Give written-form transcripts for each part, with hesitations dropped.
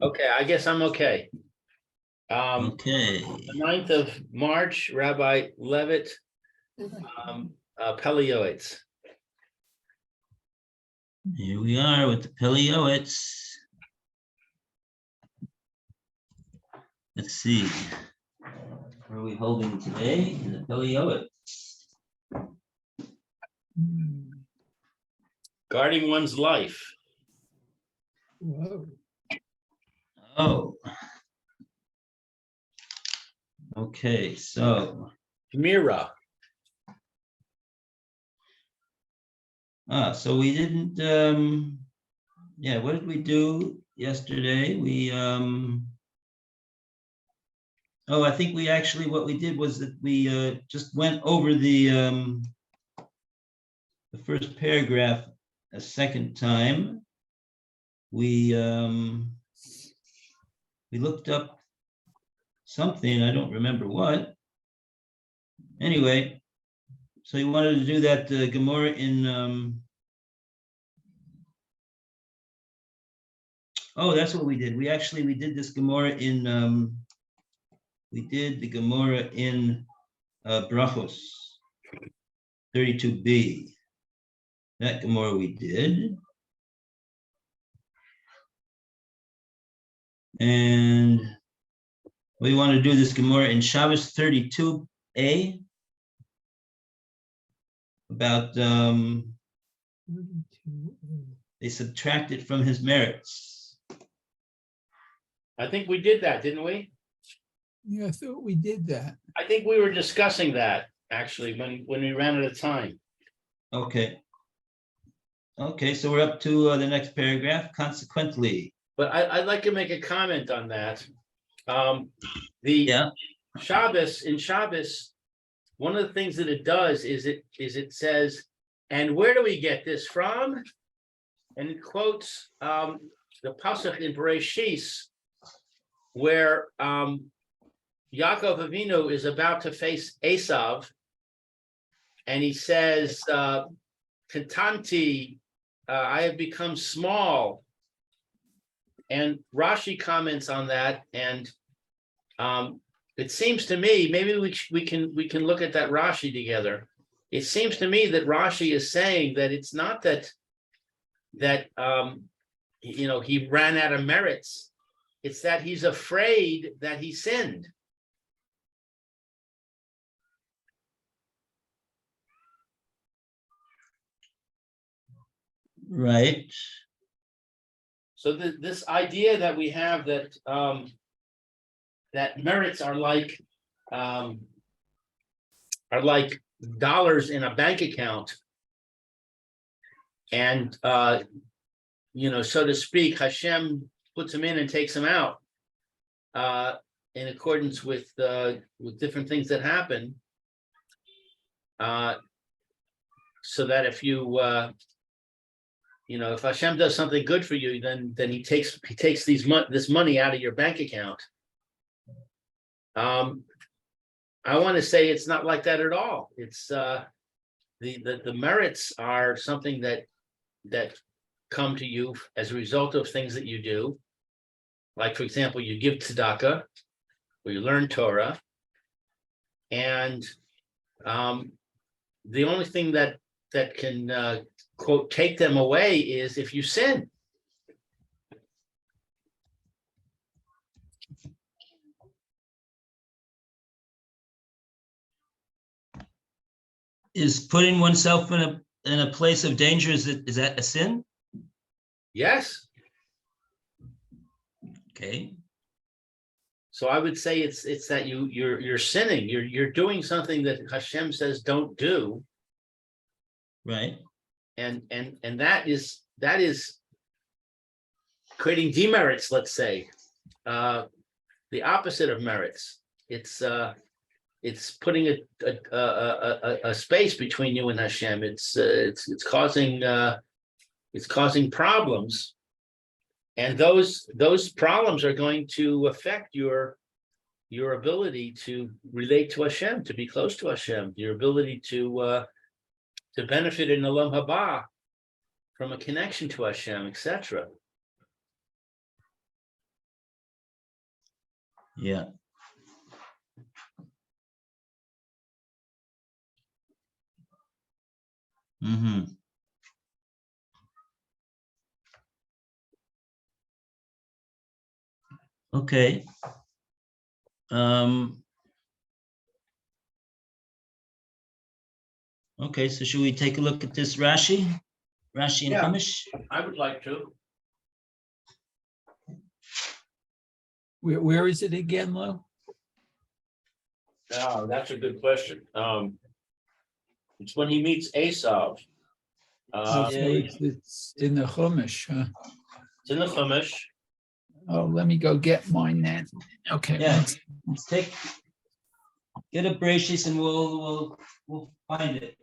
Okay, I guess I'm okay. Okay, The 9th of March, Rabbi Levitt, Pele Yoetz. here we are with the Pele Yoetz. Let's see. Where are we holding today? In the Pele Yoetz. Guarding one's life. Whoa. Oh. Okay, so. Mira. So we didn't, yeah, what did we do yesterday? I think we actually, what we did was that we just went over the first paragraph a second time. We looked up something, I don't remember what. Anyway, so you wanted to do that Gemara in, that's what we did. We did this Gemara in, we did the Gemara in Brachos 32b. That Gemara we did. And we want to do this Gemara in Shabbos 32a about they subtracted from his merits. I think we did that, didn't we? Yeah, I thought we did that. I think we were discussing that actually when we ran out of time. Okay. Okay, so we're up to the next paragraph. Consequently. But I'd like to make a comment on that. The Shabbos, in Shabbos, one of the things that it does is it says, and where do we get this from? And it quotes the pasuk in Bereshis, where Yaakov Avinu is about to face Esav, and he says, Katanti, I have become small. And Rashi comments on that, and it seems to me, maybe we can look at that Rashi together. It seems to me that Rashi is saying that it's not that he ran out of merits. It's that he's afraid that he sinned. Right. So this idea that we have that that merits are like dollars in a bank account, and so to speak, Hashem puts them in and takes them out in accordance with different things that happen, so that if you if Hashem does something good for you, then he takes this money out of your bank account. I want to say it's not like that at all. It's the merits are something that come to you as a result of things that you do. Like, for example, you give tzedakah, or you learn Torah, and the only thing that can quote take them away is if you sin. Is putting oneself in a place of danger, is that a sin? Yes. Okay. So I would say it's that you're sinning. You're doing something that Hashem says don't do. Right. And that is creating demerits, let's say, the opposite of merits. It's putting a space between you and Hashem. It's causing problems, and those problems are going to affect your ability to relate to Hashem, to be close to Hashem, your ability to benefit in Olam Haba from a connection to Hashem, etc. Yeah. Mm-hmm. Okay. Okay, so should we take a look at this Rashi? Rashi and Yeah. Chumash? I would like to. Where is it again, Lou? Oh, that's a good question. It's when he meets Esav. Oh, so Yeah. it's in the Chumash, huh? It's in the Chumash. Oh, let me go get mine then. Okay. Yeah. Let's get a bracious and we'll find it.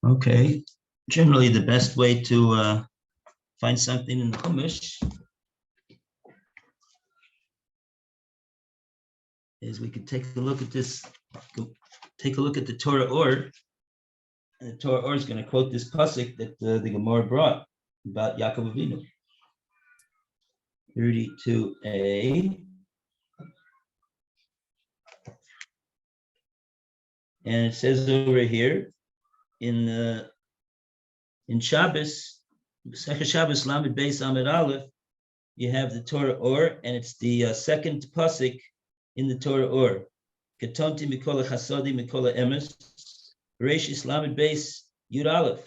Okay. Generally, the best way to find something in the Chumash is we could take a look at this, take a look at the Torah Or. And the Torah Or is going to quote this pasuk that the Gemara brought about Yaakov Avinu. 32a. And it says over here in Shabbos, Second Shabbos Lamed Beis Amid Aleph, you have the Torah Or, and it's the second pasuk in the Torah Or. Katonti Mikola Chasodi Mikola Emes, Bereshis Lamed Beis Yud Aleph.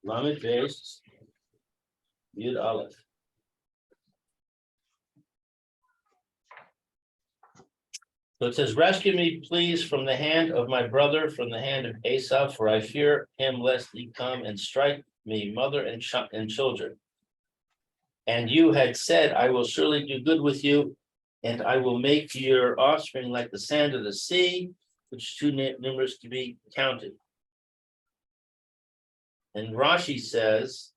Lamed Beis Yud Aleph. So it says, rescue me, please, from the hand of my brother, from the hand of Esau, for I fear him lest he come and strike me, mother and children. And you had said, I will surely do good with you, and I will make your offspring like the sand of the sea, which is too numerous to be counted. And Rashi says,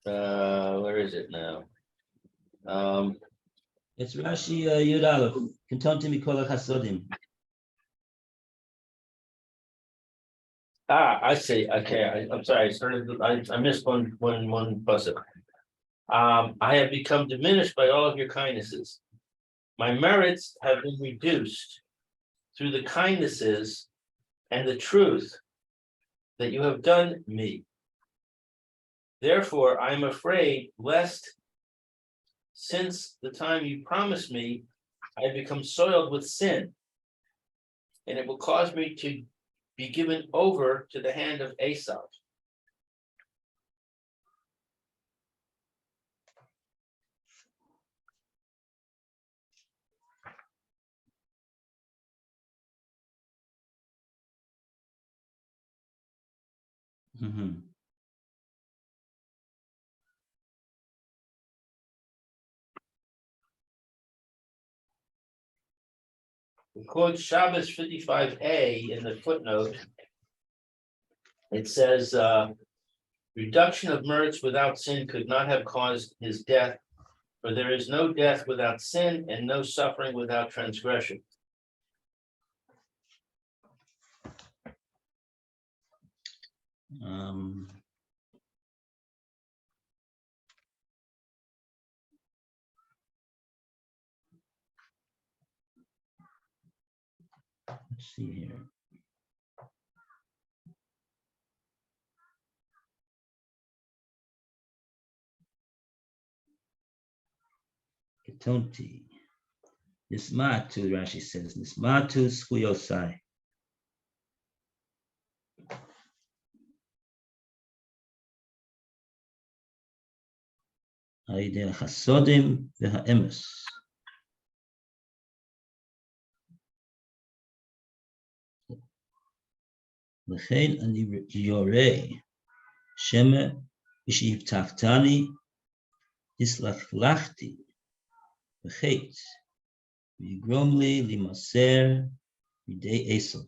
where is it now? It's Rashi Yud Aleph. Katonti Mikola Chasodim. I see. Okay, I'm sorry. I missed one pasuk. I have become diminished by all of your kindnesses. My merits have been reduced through the kindnesses and the truth that you have done me. Therefore, I am afraid lest, since the time you promised me, I have become soiled with sin, and it will cause me to be given over to the hand of Esau. Mm-hmm. We quote Shabbos 55a in the footnote. It says, reduction of merits without sin could not have caused his death, for there is no death without sin and no suffering without transgression. Let's see here. Ketonti. Nismatu, Rashi says, Nismatu skuyosai. Aideh chasodim v'ha'emes. L'chein ani yorei shema v'shivtachtani hislachlachti v'chet v'yigromli limaser v'dei Esav.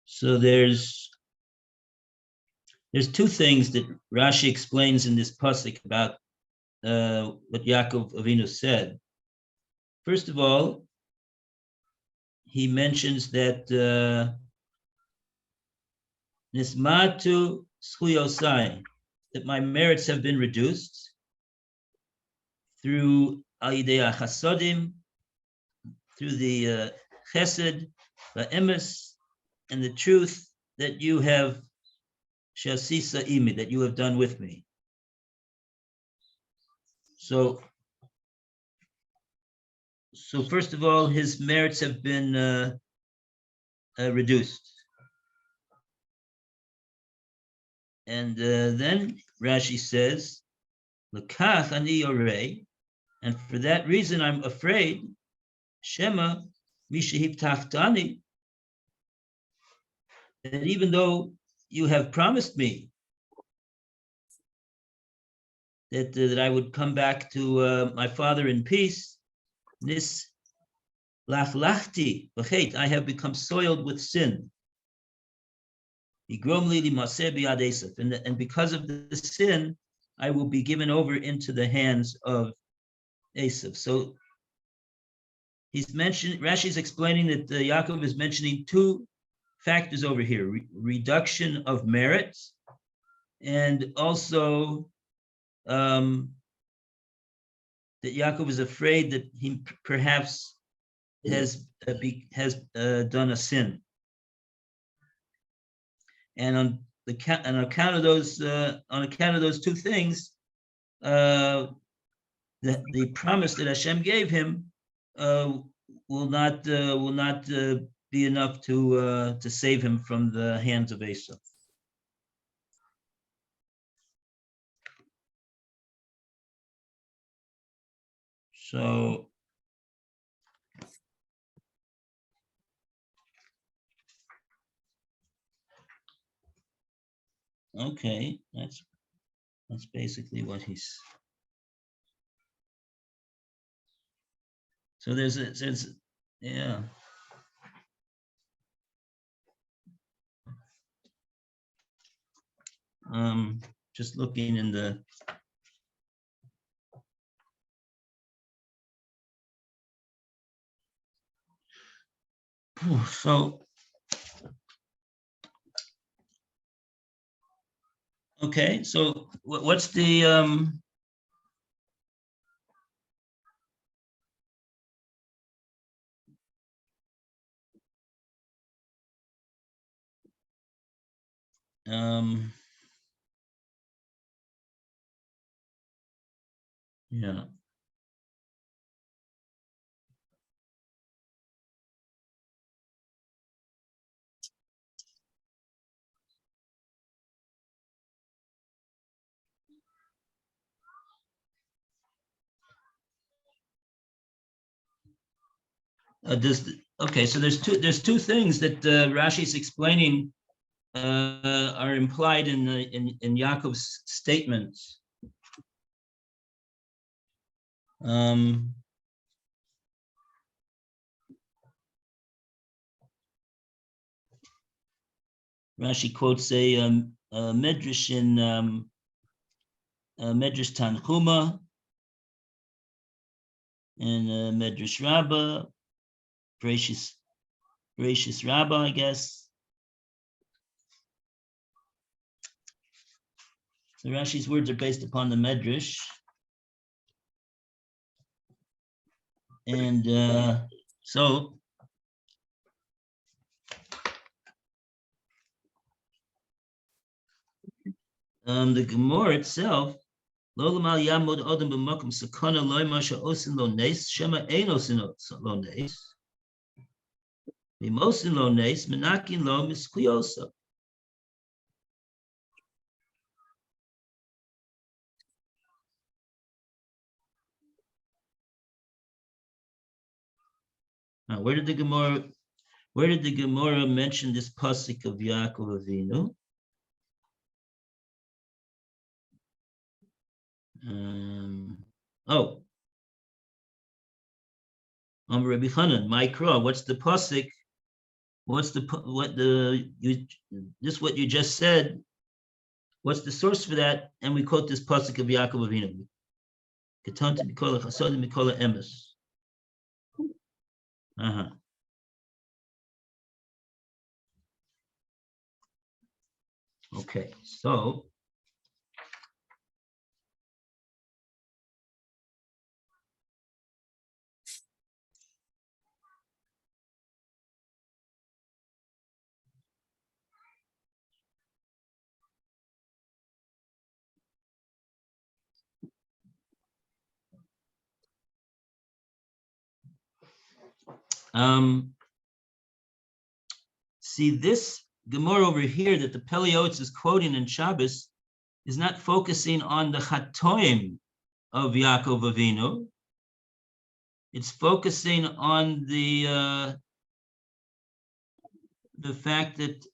So there's two things that Rashi explains in this pasuk about what Yaakov Avinu said. First of all, he mentions that nismatu schuyosai, that my merits have been reduced through al-yidei chasodim, through the chesed, va'emes, and the truth that you have shasisa imi, that you have done with me. So first of all, his merits have been reduced. And then Rashi says, L'kach ani yorei, and for that reason I'm afraid, Shema mishahivtachtani, that even though you have promised me that I would come back to my father in peace, nis lachlachti v'chet, I have become soiled with sin. And because of the sin, I will be given over into the hands of Esav. So Rashi's explaining that Yaakov is mentioning two factors over here: reduction of merit, and also that Yaakov is afraid that he perhaps has done a sin. And on account of those two things, the promise that Hashem gave him will not be enough to save him from the hands of Esau. So okay, that's basically what he's. So there's yeah. Just looking in the. So okay, so what's the yeah. Okay, so there's two things that Rashi's explaining are implied in Yaakov's statements. Rashi quotes a medrash in Medrash Tanchuma and Medrash Rabbah, gracious Rabbah, I guess. So Rashi's words are based upon the Medrash. And so the Gemara itself, Lolamal Yamod Odom b'Makom Sakana Loy Masha Osin Lo Nes Shema Ein Osin Lo Nes Mimosin Lo Nes Menakin Lo Miskuyosa. Now, where did the Gemara mention this pasuk of Yaakov Avinu? Rabbi Chanan, Mikra, what's the pasuk? What you just said? What's the source for that? And we quote this pasuk of Yaakov Avinu. Ketanti mikola chasodim mikola emes. Okay, so see this Gemara over here that the Pele Yoetz is quoting in Shabbos is not focusing on the chatoim of Yaakov Avinu. It's focusing on the fact that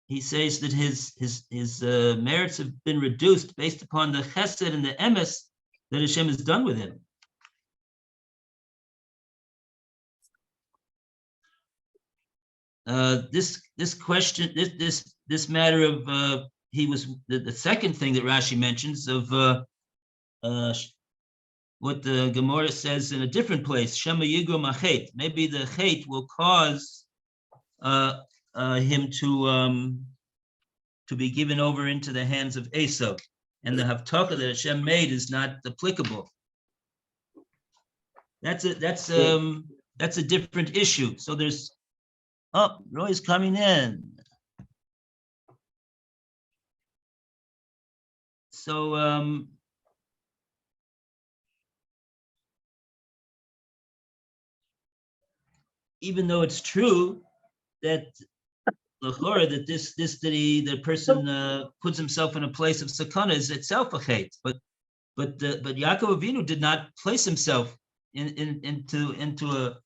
he says that his merits have been reduced based upon the chesed and the emes that Hashem has done with him. This question, this matter of he was the second thing that Rashi mentions of what the Gemara says in a different place, Shema Yigrom Achet. Maybe the Chet will cause him to be given over into the hands of Esau, and the Havtaka that Hashem made is not applicable. That's a different issue. So there's Roy's coming in. So even though it's true that the person puts himself in a place of sakana is itself a chet, but Yaakov Avinu did not place himself into a.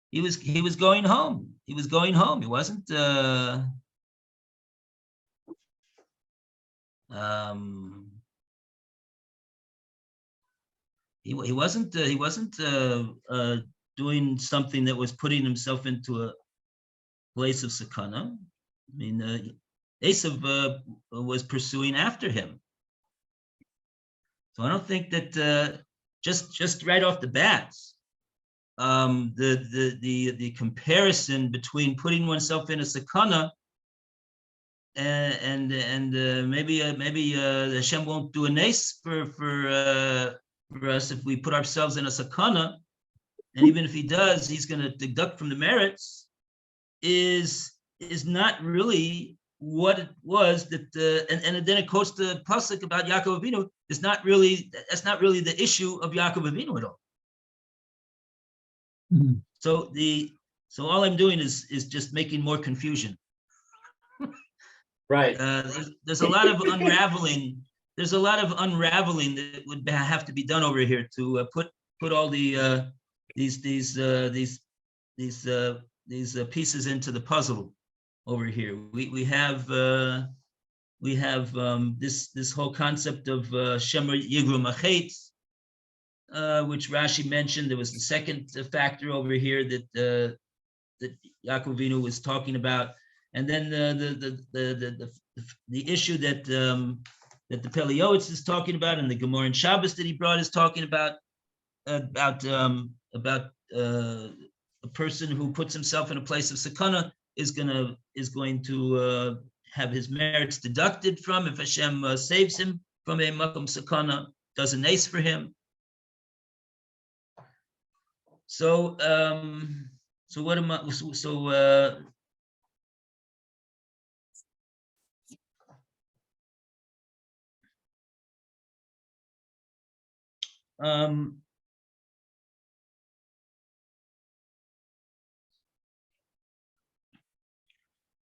He was going home. He was going home. He wasn't. He wasn't doing something that was putting himself into a place of sakana. I mean, Esav was pursuing after him. So I don't think that just right off the bat, the comparison between putting oneself in a sakana and maybe Hashem won't do a nes for us if we put ourselves in a sakana, and even if he does, he's going to deduct from the merits, is not really what it was that and then it quotes the pasuk about Yaakov Avinu. That's not really the issue of Yaakov Avinu at all. Mm-hmm. So all I'm doing is just making more confusion. Right. There's a lot of unraveling. There's a lot of unraveling that would have to be done over here to put all the these pieces into the puzzle over here. We have this whole concept of Shema Yigrom Achet, which Rashi mentioned. There was the second factor over here that Yaakov Avinu was talking about, and then the issue that that the Pele Yoetz is talking about, and the Gemara in Shabbos that he brought is talking about a person who puts himself in a place of sakana is going to have his merits deducted from if Hashem saves him from a makom sakana, does an ace for him. So so what am I?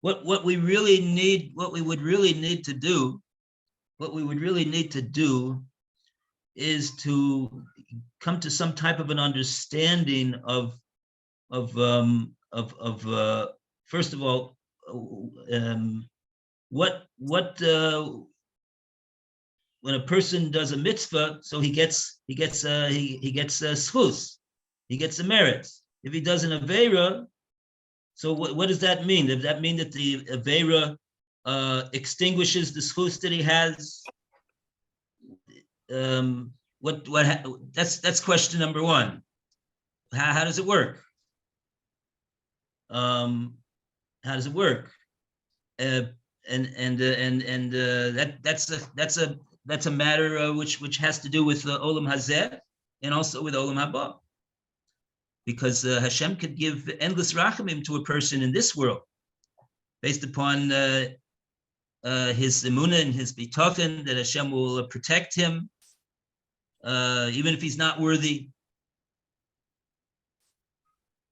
What we really need, what we would really need to do is to come to some type of an understanding of first of all, what when a person does a mitzvah, so he gets schus, he gets a merit. If he does an aveira, so what does that mean? Does that mean that the aveira extinguishes the schus that he has? That's question number one. How does it work? How does it work? That's a matter which has to do with olam hazeh and also with olam haba, because Hashem could give endless rachamim to a person in this world based upon his emunah and his bitochen that Hashem will protect him even if he's not worthy.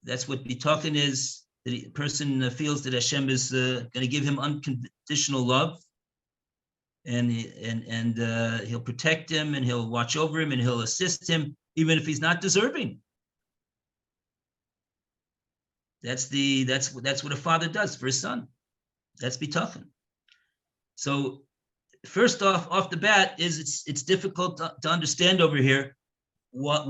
That's what bitochen is. The person feels that Hashem is going to give him unconditional love, and he'll protect him, and he'll watch over him, and he'll assist him, even if he's not deserving. That's what a father does for his son. That's bitochen. So first off the bat is it's difficult to understand over here what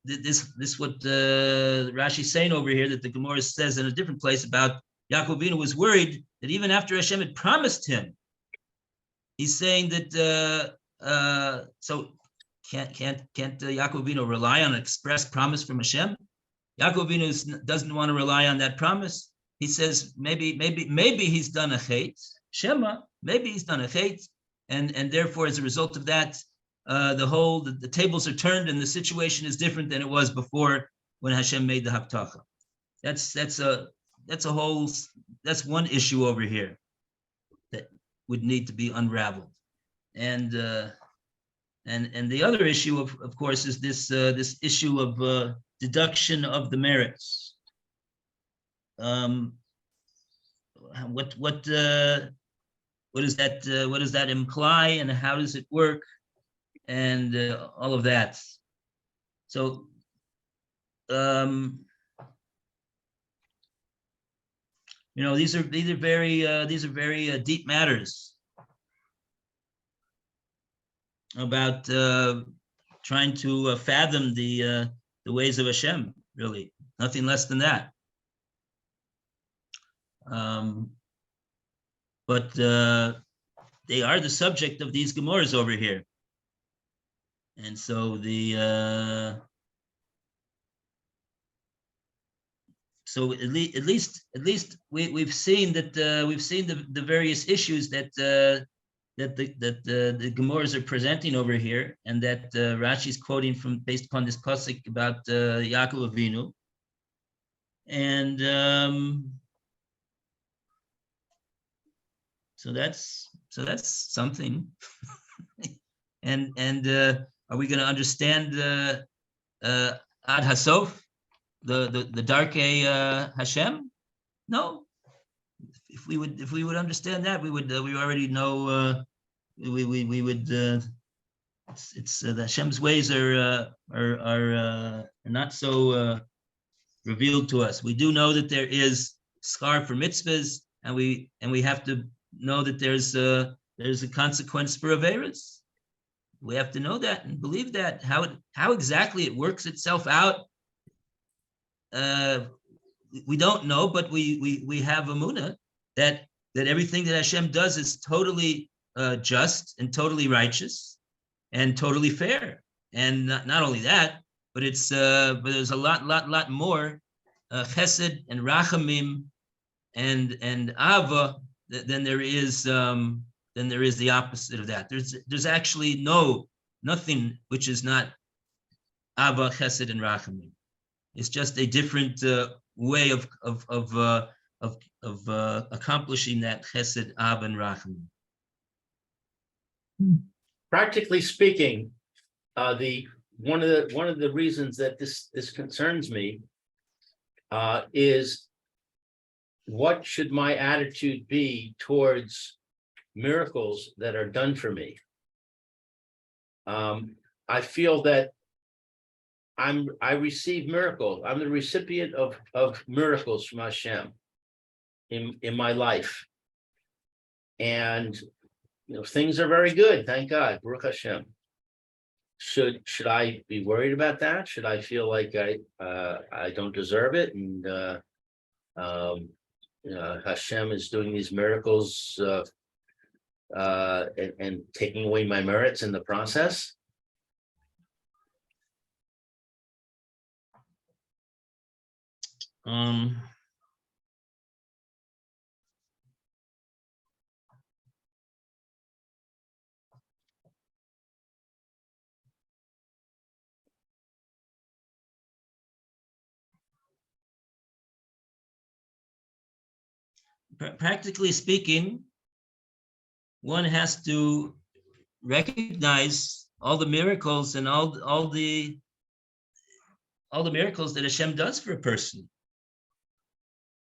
Rashi's saying over here, that the Gemara says in a different place about Yaakov Avinu was worried that even after Hashem had promised him, he's saying that so can't Yaakov Avinu rely on an express promise from Hashem? Yaakov Avinu doesn't want to rely on that promise. He says maybe he's done a chait, Shema, maybe he's done a chait, and therefore as a result of that, the tables are turned and the situation is different than it was before when Hashem made the haftacha. That's one issue over here that would need to be unraveled, and the other issue of course is this issue of deduction of the merits. What does that imply, and how does it work, and all of that. So these are very deep matters about trying to fathom the ways of Hashem. Really, nothing less than that. But they are the subject of these Gemaras over here. And so so at least we've seen that the various issues that the Gemaras are presenting over here, and that Rashi's quoting from based upon this pasuk about Yaakov Avinu, and so that's something. and are we going to understand Ad Hasof, the Darkei Hashem? No. If we would understand that, we already know. We would. It's the Hashem's ways are not so revealed to us. We do know that there is schar for mitzvahs, and we have to know that there's a consequence for averas. We have to know that and believe that. How exactly it works itself out, we don't know, but we have emunah that everything that Hashem does is totally just and totally righteous and totally fair. And not only that, but but there's a lot more chesed and rachamim and ava than there is the opposite of that. There's actually nothing which is not ava, chesed, and rachamim. It's just a different way of accomplishing that chesed, ava, and rachamim. Practically speaking, one of the reasons that this concerns me is what should my attitude be towards miracles that are done for me? I feel that I receive miracles. I'm the recipient of miracles from Hashem in my life, and things are very good. Thank God, Baruch Hashem. Should I be worried about that? Should I feel like I don't deserve it, and Hashem is doing these miracles and taking away my merits in the process? Practically speaking, one has to recognize all the miracles and all the miracles that Hashem does for a person.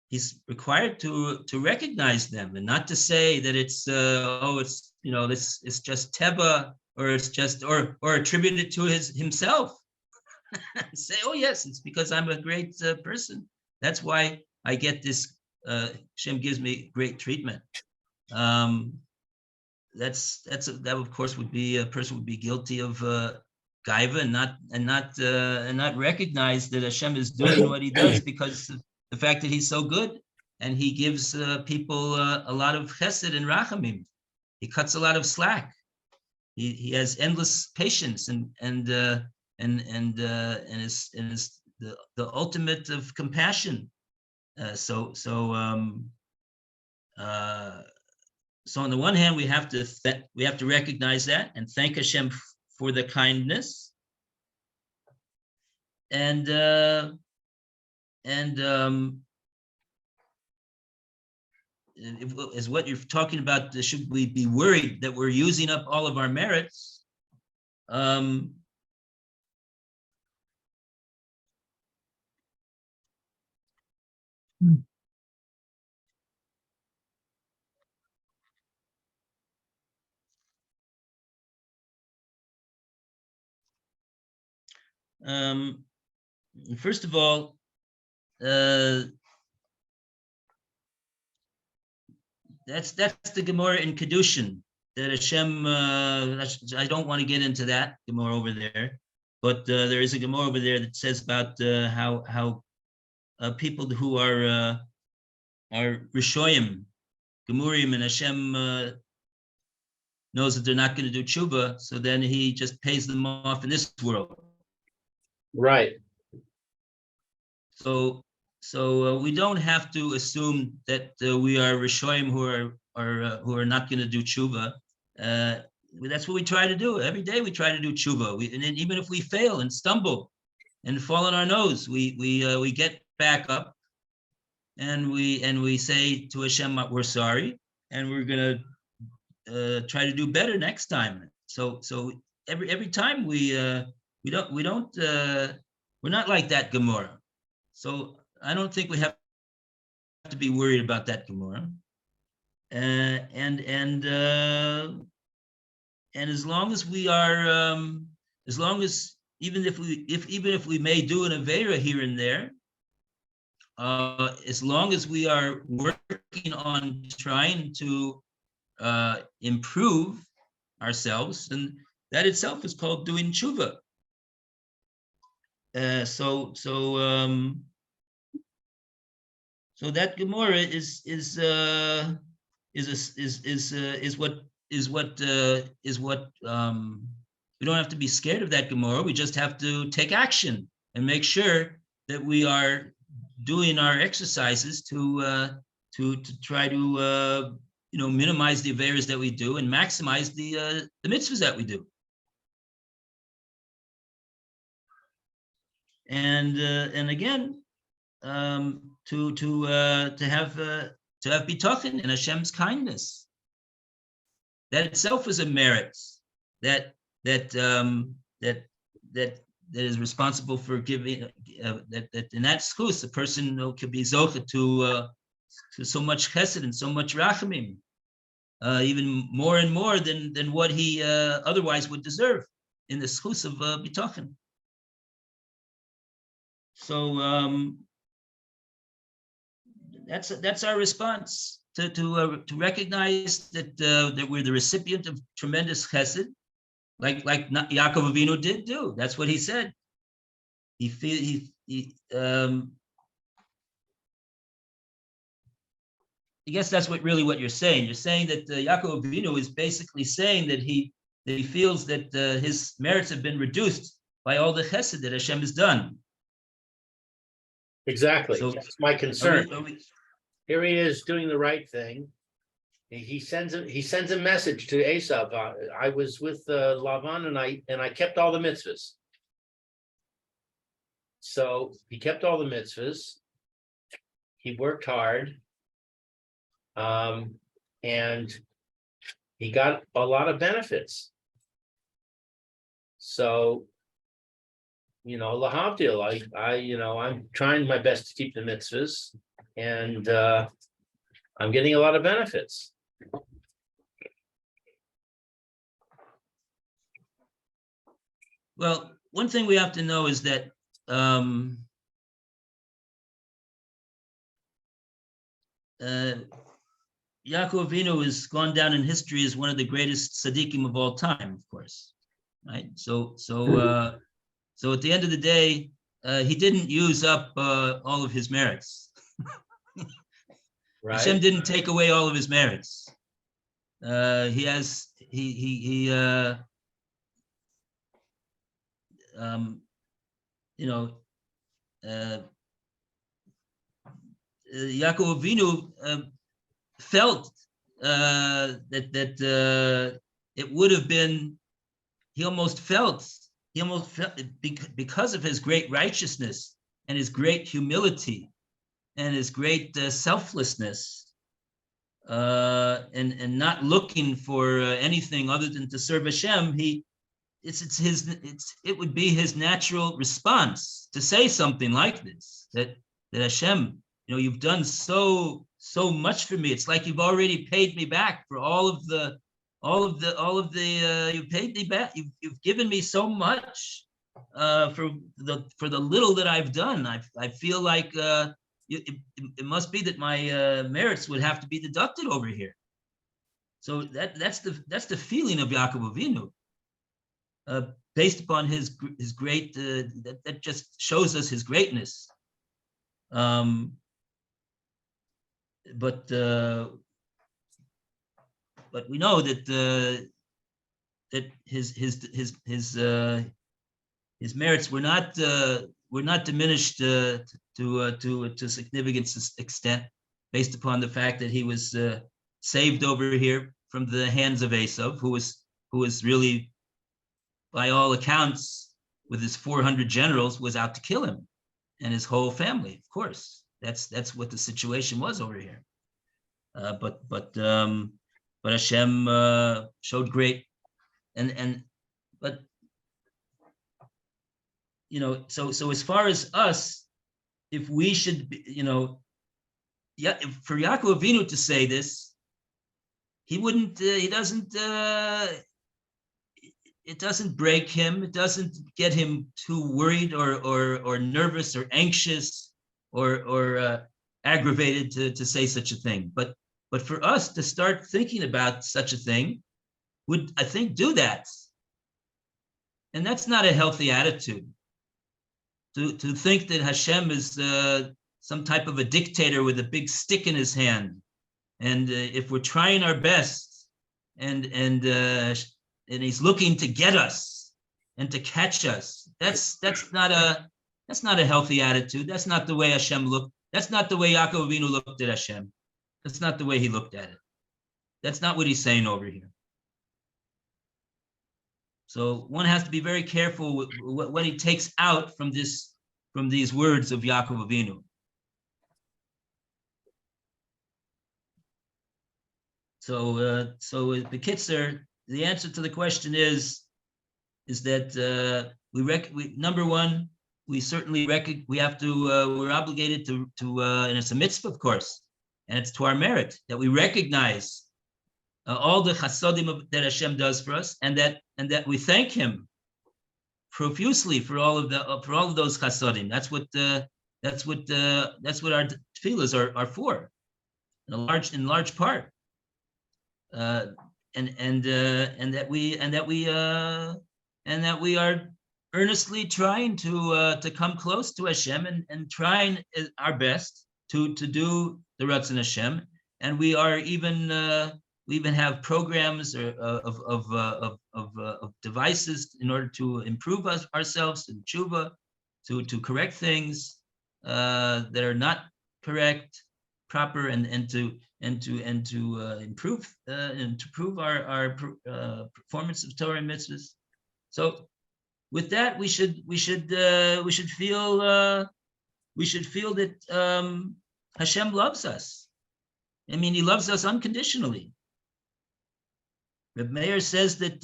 He's required to recognize them and not to say that it's it's just teva, or it's just or attribute it to himself. Say, oh yes, it's because I'm a great person. That's why I get this. Hashem gives me great treatment. That of course would be a person would be guilty of gaiva and not recognize that Hashem is doing what he does because of the fact that he's so good and he gives people a lot of chesed and rachamim. He cuts a lot of slack. He has endless patience and is the ultimate of compassion. So on the one hand, we have to recognize that and thank Hashem for the kindness, and is what you're talking about. Should we be worried that we're using up all of our merits? First of all, that's the Gemara in Kedushin that Hashem. I don't want to get into that Gemara over there, but there is a Gemara over there that says about how people who are Rishoyim, Gemurim, and Hashem knows that they're not going to do tshuva, so then he just pays them off in this world. Right. So we don't have to assume that we are Rishoyim who are not going to do tshuva. That's what we try to do. Every day we try to do tshuva. And then even if we fail and stumble and fall on our nose, we get back up and we say to Hashem, we're sorry, and we're going to try to do better next time. So every time we're not like that Gemara. So I don't think we have to be worried about that Gemara. And as long as we are, even if we may do an avera here and there, as long as we are working on trying to improve ourselves, that itself is called doing tshuva. So that Gemara is what we don't have to be scared of that Gemara. We just have to take action and make sure that we are doing our exercises to try to minimize the averas that we do and maximize the mitzvahs that we do. And again, to have bitachon in Hashem's kindness. That itself is a merit that is responsible for giving that in that schus a person could be zocheh to so much chesed and so much rachamim, even more and more than what he otherwise would deserve in the schus of bitachon. So that's our response to recognize that we're the recipient of tremendous chesed, like Yaakov Avinu did do. That's what he said. I guess that's what you're saying. You're saying that Yaakov Avinu is basically saying that he feels that his merits have been reduced by all the chesed that Hashem has done. Exactly. So, that's my concern. Here he is doing the right thing. He sends a message to Esav. I was with Lavan and I kept all the mitzvahs. So he kept all the mitzvahs. He worked hard, and he got a lot of benefits. So, lahavdil, I'm trying my best to keep the mitzvahs, and I'm getting a lot of benefits. Well, one thing we have to know is that Yaakov Avinu has gone down in history as one of the greatest tzaddikim of all time, of course, right? So at the end of the day, he didn't use up all of his merits. Right. Hashem didn't take away all of his merits. Yaakov Avinu felt that it would have been. He almost felt because of his great righteousness and his great humility and his great selflessness, and not looking for anything other than to serve Hashem. It would be his natural response to say something like this, that Hashem, you've done so much for me. It's like you've already paid me back for all of the you've paid me back. You've given me so much for the little that I've done. I feel like it must be that my merits would have to be deducted over here. So that's the feeling of Yaakov Avinu, based upon his great. That just shows us his greatness. But we know that his merits were not diminished to a significant extent, based upon the fact that he was saved over here from the hands of Esav, who was really, by all accounts, with his 400 generals, was out to kill him and his whole family. Of course, that's what the situation was over here. But Hashem showed great, but so as far as us, if we should be, for Yaakov Avinu to say this, he wouldn't. It doesn't break him. It doesn't get him too worried or nervous or anxious or aggravated to say such a thing. But for us to start thinking about such a thing would, I think, do that. And that's not a healthy attitude. To think that Hashem is some type of a dictator with a big stick in his hand, and if we're trying our best, and he's looking to get us and to catch us, that's not a healthy attitude. That's not the way Hashem looked. That's not the way Yaakov Avinu looked at Hashem. That's not the way he looked at it. That's not what he's saying over here. So one has to be very careful with what he takes out from these words of Yaakov Avinu. So the Kitzer, the answer to the question is that number one, we certainly we're obligated to and it's a mitzvah, of course, and it's to our merit that we recognize all the chasodim that Hashem does for us, and that we thank Him profusely for all of those chasodim. That's what our tefillas are for, in large part, and that we are earnestly trying to come close to Hashem and trying our best to do the Ratzon Hashem, and we are even. We even have programs of devices in order to improve ourselves in tshuva, to correct things that are not correct, proper, and to improve our performance of Torah and mitzvahs. So, with that, we should feel that Hashem loves us. I mean, He loves us unconditionally. Reb Meir says that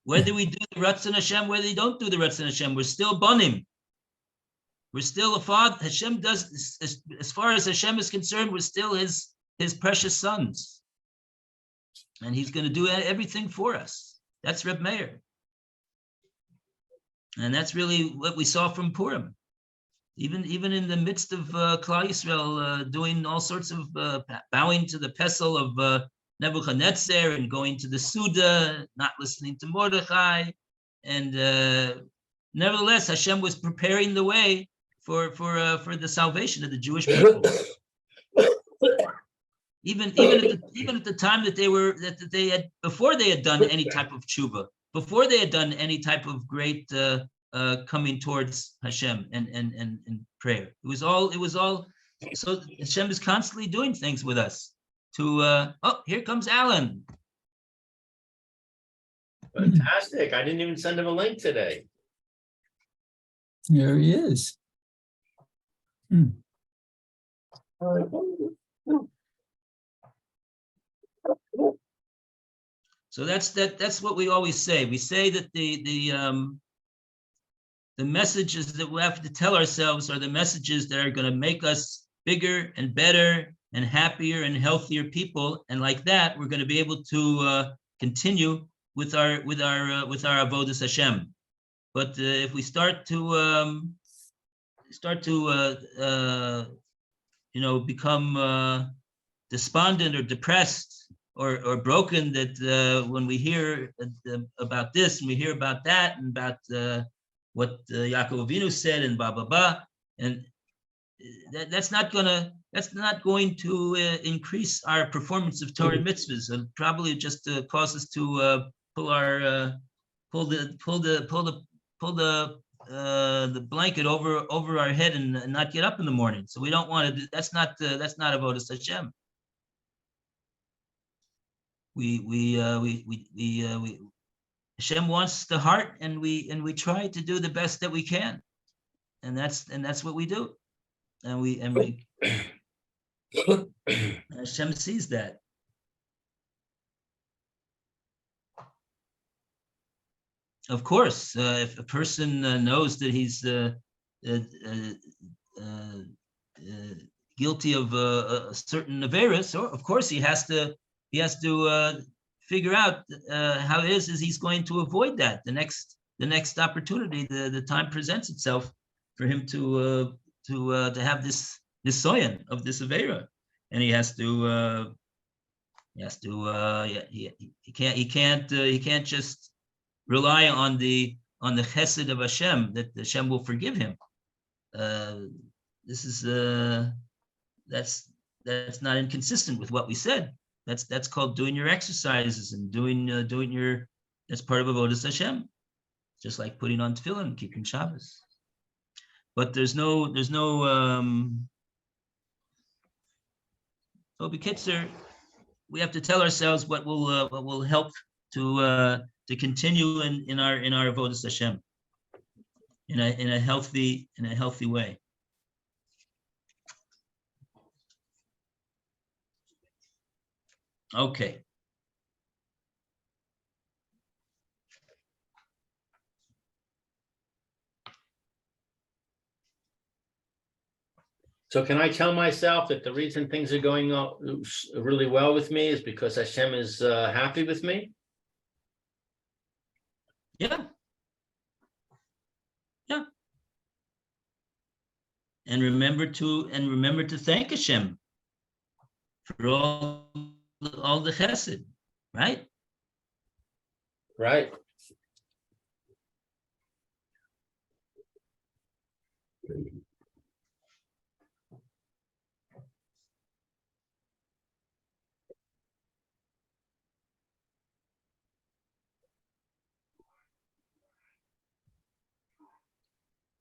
whether we do the Ratzon Hashem, whether we don't do the Ratzon Hashem, we're still bonim. We're still a father. Hashem does, as far as Hashem is concerned, we're still His precious sons, and He's going to do everything for us. That's Reb Meir, and that's really what we saw from Purim. Even in the midst of Klal Yisrael doing all sorts of bowing to the pesel of Nebuchadnezzar and going to the Suda, not listening to Mordechai, and nevertheless Hashem was preparing the way for the salvation of the Jewish people. Even at the time that they had before they had done any type of tshuva, before they had done any type of great coming towards Hashem and prayer. It was all. So Hashem is constantly doing things with us. Here comes Alan. Fantastic! I didn't even send him a link today. There he is. So that's what we always say. We say that the messages that we have to tell ourselves are the messages that are going to make us bigger and better and happier and healthier people, and like that, we're going to be able to continue with our avodas Hashem. But if we start to become despondent or depressed or broken, that when we hear about this and we hear about that and about what Yaakov Avinu said and blah blah blah, and that's not going to increase our performance of Torah and mitzvahs. It'll probably just cause us to pull the blanket over our head and not get up in the morning. So we don't want to do. That's not avodas Hashem. Hashem wants the heart, and we try to do the best that we can, and that's what we do, and Hashem sees that. Of course, if a person knows that he's guilty of a certain aveira, so of course he has to figure out how it is he's going to avoid that. The next opportunity, the time presents itself for him to have this soyan of this aveira, and he has to He has to. He can't just rely on the chesed of Hashem that Hashem will forgive him. This is that's not inconsistent with what we said. That's called doing your exercises and doing your. That's part of avodas Hashem, just like putting on tefillin, keeping Shabbos. But there's no. So b'kitzur, we have to tell ourselves what will help to continue in our avodas Hashem in a healthy way. Okay. So can I tell myself that the reason things are going really well with me is because Hashem is happy with me? Yeah. Yeah. And remember to thank Hashem for all the chesed, right? Right.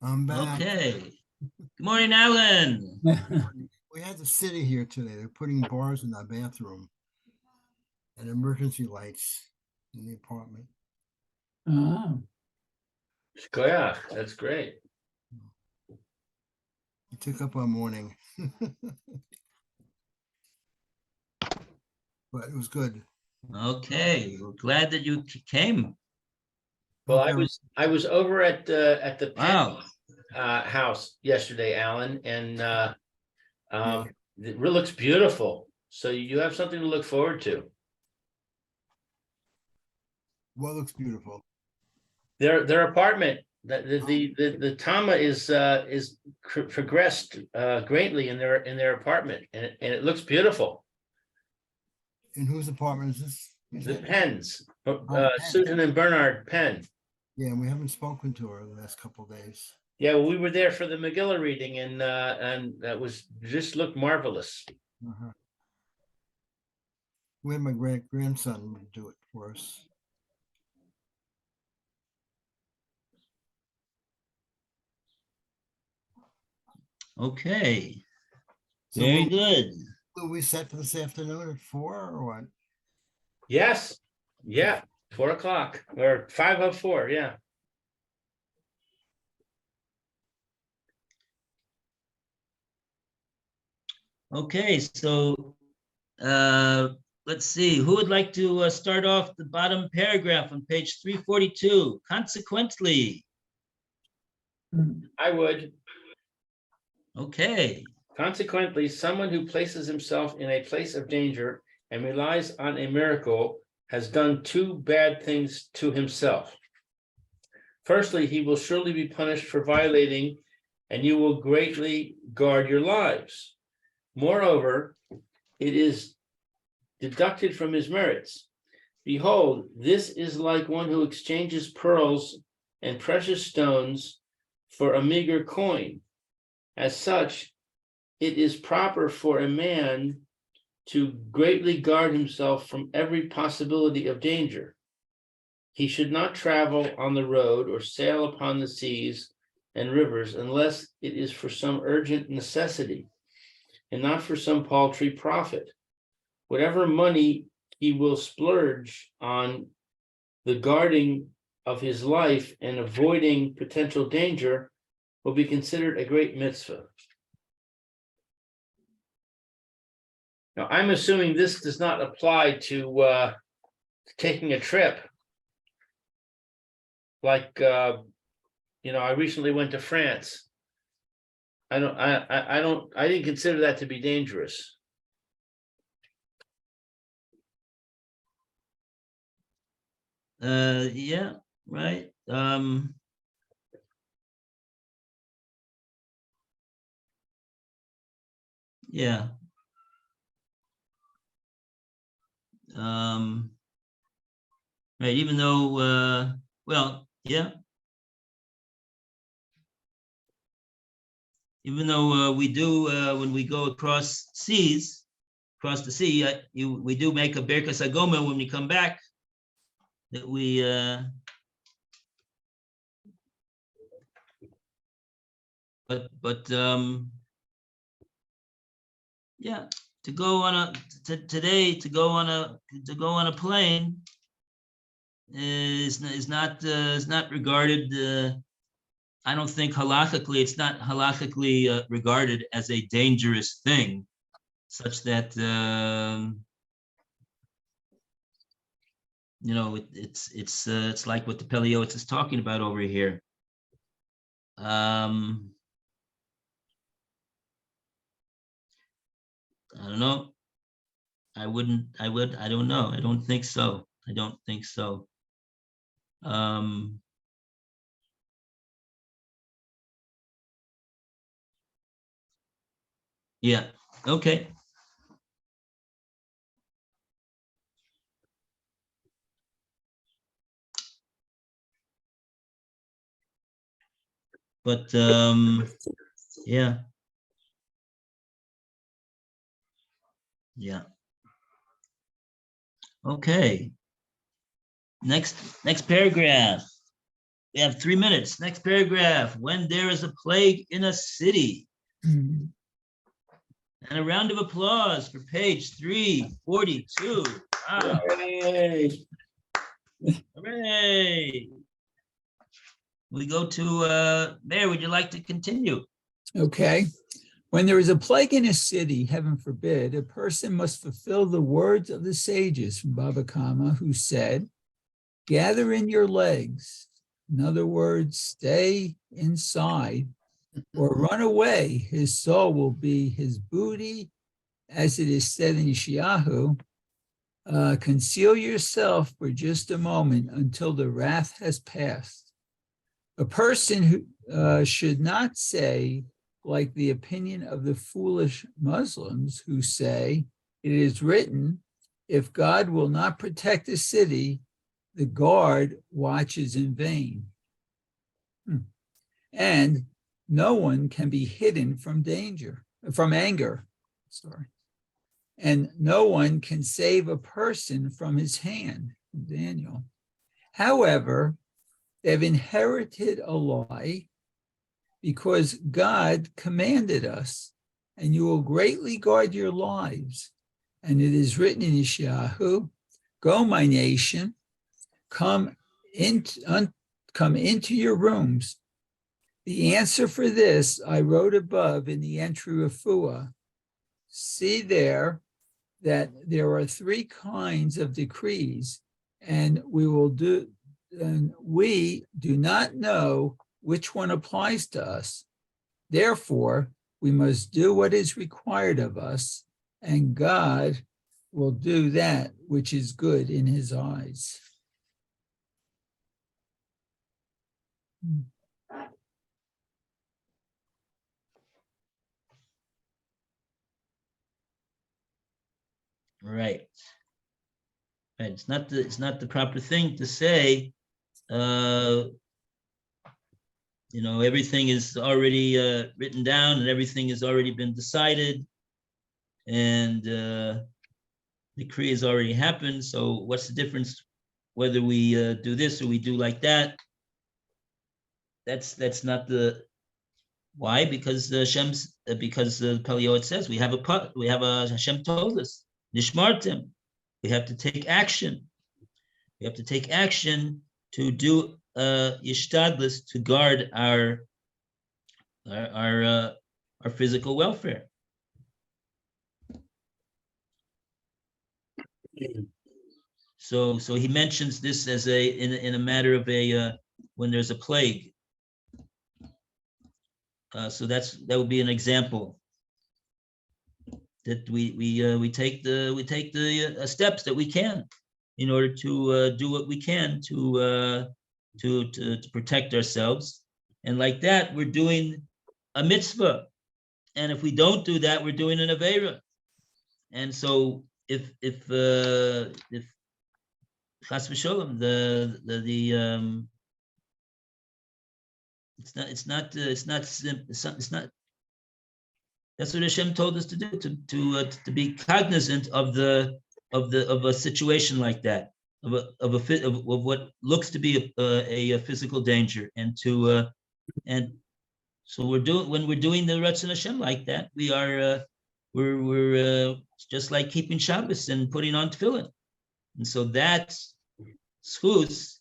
I'm back. Okay. Good morning, Alan. We had the city here today. They're putting bars in our bathroom and emergency lights in the apartment. Oh, Yeah, that's great. It took up our morning. But it was good. Okay, we're glad that you came. Well, Okay. I was over at the Penn Wow. house yesterday, Alan, and it really looks beautiful. So you have something to look forward to. What looks beautiful? Their apartment, the Tama is progressed greatly in their apartment, and it looks beautiful. In whose apartment is this? The Penns, Penn. Susan and Bernard Penn. Yeah, and we haven't spoken to her the last couple of days. Yeah, well, we were there for the Megillah reading, and that was just looked marvelous. Uh-huh. We had my grandson do it for us. Okay. So Very good. will we set for this afternoon at 4 or what? Yes, yeah, 4 o'clock or 5:04. Yeah. Okay, so let's see. Who would like to start off the bottom paragraph on page 342? Consequently. I would. Okay. Consequently, someone who places himself in a place of danger and relies on a miracle has done two bad things to himself. Firstly, he will surely be punished for violating, and you will greatly guard your lives. Moreover, it is deducted from his merits. Behold, this is like one who exchanges pearls and precious stones for a meager coin. As such, it is proper for a man to greatly guard himself from every possibility of danger. He should not travel on the road or sail upon the seas and rivers unless it is for some urgent necessity and not for some paltry profit. Whatever money he will splurge on the guarding of his life and avoiding potential danger will be considered a great mitzvah. Now, I'm assuming this does not apply to taking a trip. Like, I recently went to France. I didn't consider that to be dangerous. Yeah, right. Yeah. Right, even though, well, yeah. Even though we do, when we go across seas, across the sea, we do make a Birkas Hagoma when we come back, that we, but yeah, to go on a, today, to go on a plane is not regarded, I don't think halachically, it's not halachically regarded as a dangerous thing, such that, you know, it's like what the Pele Yoetz is talking about over here. I don't know. I don't know. I don't think so. I don't think so. Yeah, okay. But yeah. Yeah. Okay. Next paragraph. We have 3 minutes. Next paragraph. When there is a plague in a city. Mhm. And a round of applause for page 342. Wow. Yay. Hooray. We go to Mayor, would you like to continue? Okay. When there is a plague in a city, heaven forbid, a person must fulfill the words of the sages from Baba Kama, who said, gather in your legs. In other words, stay inside or run away. His soul will be his booty. As it is said in Yeshayahu, conceal yourself for just a moment until the wrath has passed. A person who should not say, like the opinion of the foolish Muslims who say, it is written, if God will not protect a city, the guard watches in vain. And no one can be hidden from anger. Sorry. And no one can save a person from his hand, Daniel. However, they've inherited a lie because God commanded us, and you will greatly guard your lives. And it is written in Yeshayahu, go, my nation, come into your rooms. The answer for this I wrote above in the entry of Refuah. See there that there are 3 kinds of decrees, and we do not know which one applies to us. Therefore, we must do what is required of us, and God will do that which is good in his eyes. Right. Right. It's not the proper thing to say, you know, everything is already written down and everything has already been decided, and decree has already happened. So what's the difference whether we do this or we do like that? That's not the why, because because Pele Yoetz says we have a Hashem told us nishmartim. We have to take action. We have to take action to do yishtadlis to guard our physical welfare. So he mentions this as in a matter of when there's a plague. So that would be an example that we take the steps that we can in order to do what we can to protect ourselves, and like that we're doing a mitzvah, and if we don't do that we're doing an aveira, and so Chas v'sholom, it's not. That's what Hashem told us to do, to be cognizant of a situation like that, of what looks to be a physical danger, and so when we're doing the Ratzon Hashem like that, we're just like keeping Shabbos and putting on tefillin, and so that schus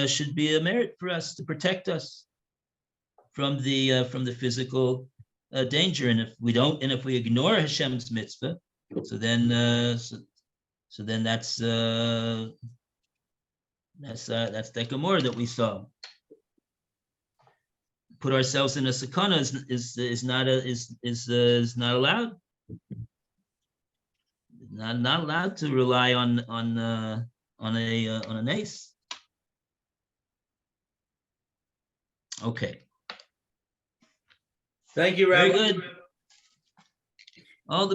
should be a merit for us to protect us from the physical danger. And if we ignore Hashem's mitzvah, so then that's the Gemara that we saw. Put ourselves in a sakana is not allowed. Not allowed to rely on a nace. Okay. Thank you, Rabbi. Very good. All the